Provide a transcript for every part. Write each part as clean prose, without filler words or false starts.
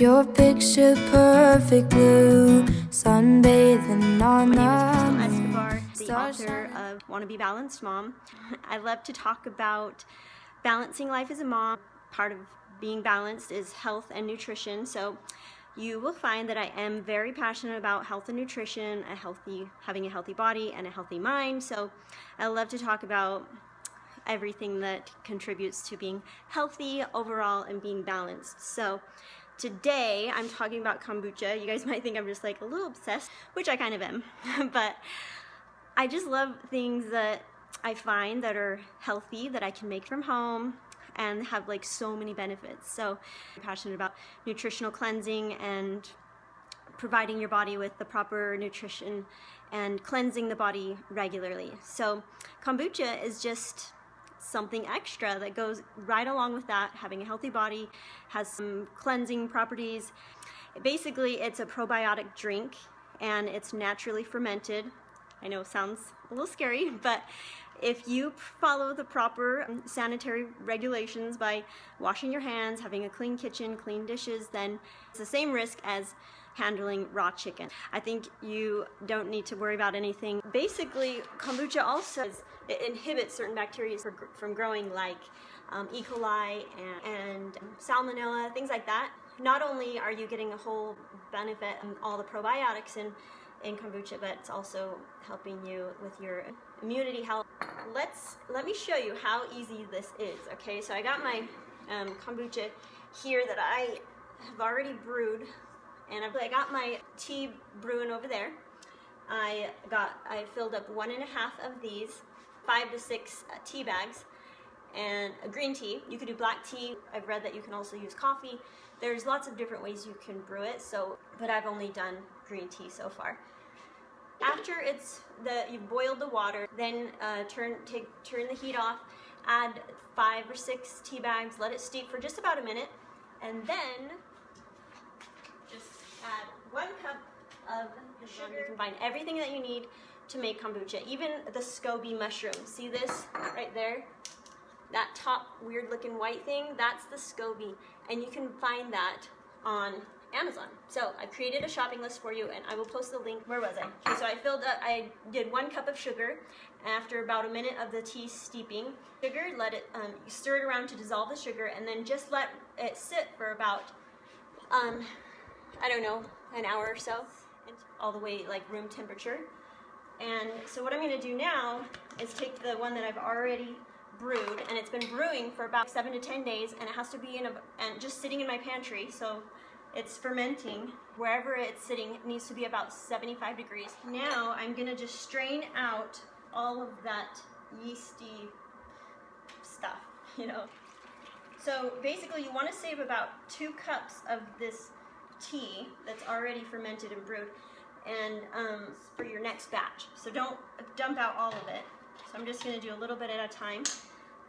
Your picture perfect blue, sunbathing on the My name is Crystal Escobar, the author of Wannabe Balanced Mom. I love to talk about balancing life as a mom. Part of being balanced is health and nutrition, so you will find that I am very passionate about health and nutrition, having a healthy body and a healthy mind. So I love to talk about everything that contributes to being healthy overall and being balanced. So today I'm talking about kombucha. You guys might think I'm just like a little obsessed, which I kind of am, but I just love things that I find that are healthy, that I can make from home and have like so many benefits. So I'm passionate about nutritional cleansing and providing your body with the proper nutrition and cleansing the body regularly. So kombucha is just something extra that goes right along with that. Having a healthy body, has some cleansing properties. Basically, it's a probiotic drink and it's naturally fermented. I know it sounds a little scary, but if you follow the proper sanitary regulations by washing your hands, having a clean kitchen, clean dishes, then it's the same risk as handling raw chicken. I think you don't need to worry about anything. Basically, kombucha also it inhibits certain bacteria from growing, like E. coli and salmonella, things like that. Not only are you getting a whole benefit and all the probiotics in kombucha, but it's also helping you with your immunity health. Let me show you how easy this is. Okay, so I got my kombucha here that I have already brewed, and I got my tea brewing over there. I filled up 1.5 of these, 5 to 6 tea bags, and a green tea. You could do black tea. I've read that you can also use coffee. There's lots of different ways you can brew it, but I've only done green tea so far. After you've boiled the water, then turn the heat off, add 5 or 6 tea bags, let it steep for just about a minute, and then just add 1 cup of the sugar. You can find everything that you need to make kombucha, even the SCOBY mushroom. See this right there? That top weird looking white thing, that's the SCOBY, and you can find that on Amazon. So I created a shopping list for you, and I will post the link. Where was I? Okay, so I did 1 cup of sugar. After about a minute of the tea steeping, let it stir it around to dissolve the sugar, and then just let it sit for about I don't know, an hour or so, all the way like room temperature. And so what I'm going to do now is take the one that I've already brewed, and it's been brewing for about 7 to 10 days, and it has to be and just sitting in my pantry, so it's fermenting. Wherever it's sitting, it needs to be about 75 degrees. Now I'm going to just strain out all of that yeasty stuff, you know. So basically you want to save about 2 cups of this tea that's already fermented and brewed, and for your next batch. So don't dump out all of it. So I'm just going to do a little bit at a time,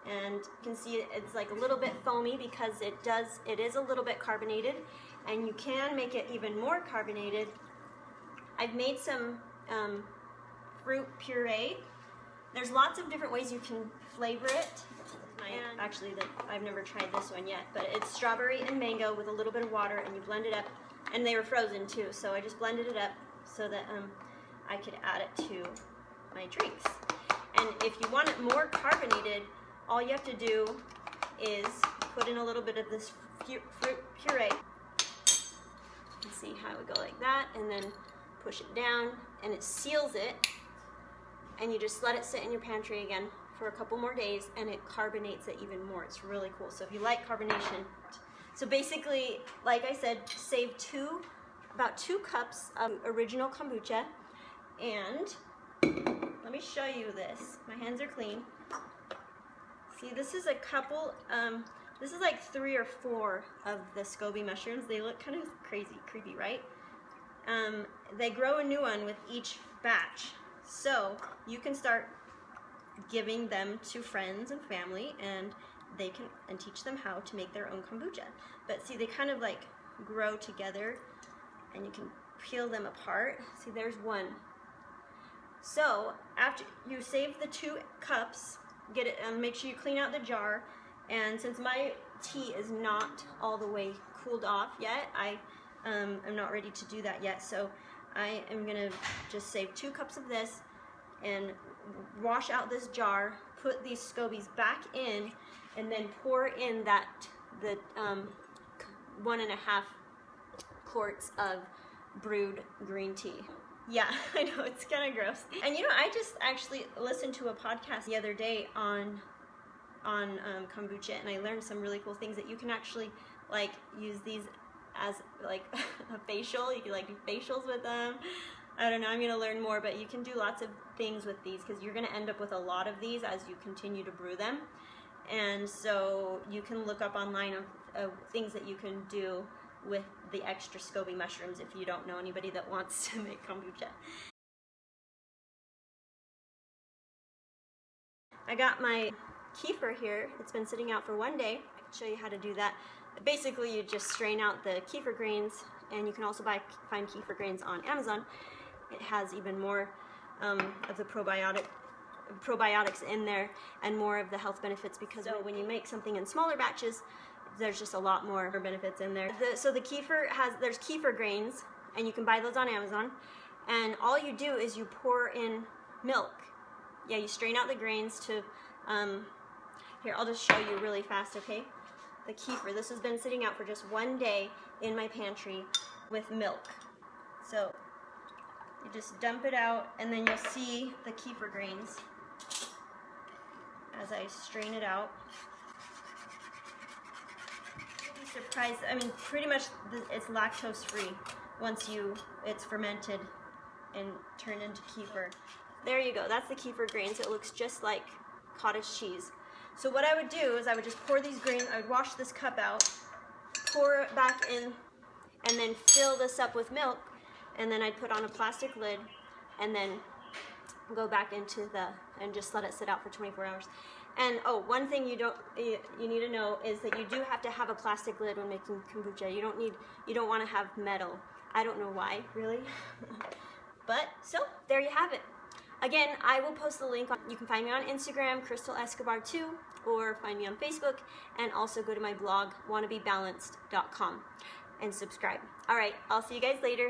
and you can see it's like a little bit foamy because it is a little bit carbonated, and you can make it even more carbonated. I've made some fruit puree. There's lots of different ways you can flavor it. And actually, I've never tried this one yet, but it's strawberry and mango with a little bit of water, and you blend it up. And they were frozen too, so I just blended it up so that I could add it to my drinks. And if you want it more carbonated, all you have to do is put in a little bit of this fruit puree. Let's see how it would go like that, and then push it down, and it seals it, and you just let it sit in your pantry again for a couple more days, and it carbonates it even more. It's really cool. So if you like carbonation. So basically, like I said, save about 2 cups of original kombucha, and let me show you this. My hands are clean. See, this is a couple, this is like 3 or 4 of the SCOBY mushrooms. They look kind of crazy, creepy, right? They grow a new one with each batch. So you can start giving them to friends and family, and they can teach them how to make their own kombucha. But see, they kind of like grow together, and you can peel them apart. See, there's one. So after you save the 2 cups, make sure you clean out the jar. And since my tea is not all the way cooled off yet. I am not ready to do that yet, so I am gonna just save 2 cups of this and wash out this jar, put these scobies back in, and then pour in the 1.5 quarts of brewed green tea. Yeah, I know, it's kind of gross. And you know, I just actually listened to a podcast the other day on kombucha, and I learned some really cool things that you can actually like use these as like a facial. You can like do facials with them. I don't know, I'm gonna learn more, but you can do lots of things with these because you're gonna end up with a lot of these as you continue to brew them. And so you can look up online of things that you can do with the extra SCOBY mushrooms if you don't know anybody that wants to make kombucha. I got my kefir here. It's been sitting out for 1 day. I can show you how to do that. Basically, you just strain out the kefir grains, and you can also find kefir grains on Amazon. It has even more of the probiotics in there and more of the health benefits, because when you make something in smaller batches, there's just a lot more benefits in there. So the kefir there's kefir grains, and you can buy those on Amazon, and all you do is you pour in milk. Yeah, you strain out the grains to, here, I'll just show you really fast, okay? The kefir, this has been sitting out for just 1 day in my pantry with milk. So you just dump it out, and then you'll see the kefir grains as I strain it out. You'll be surprised. I mean, pretty much it's lactose free once it's fermented and turned into kefir. There you go. That's the kefir grains. It looks just like cottage cheese. So what I would do is I would just pour these grains. I would wash this cup out, pour it back in, and then fill this up with milk. And then I'd put on a plastic lid, and then go back into and just let it sit out for 24 hours. And oh, one thing you need to know is that you do have to have a plastic lid when making kombucha. You don't want to have metal. I don't know why, really. But so there you have it. Again, I will post the link. You can find me on Instagram, Crystal Escobar 2, or find me on Facebook, and also go to my blog, wannabebalanced.com, and subscribe. All right, I'll see you guys later.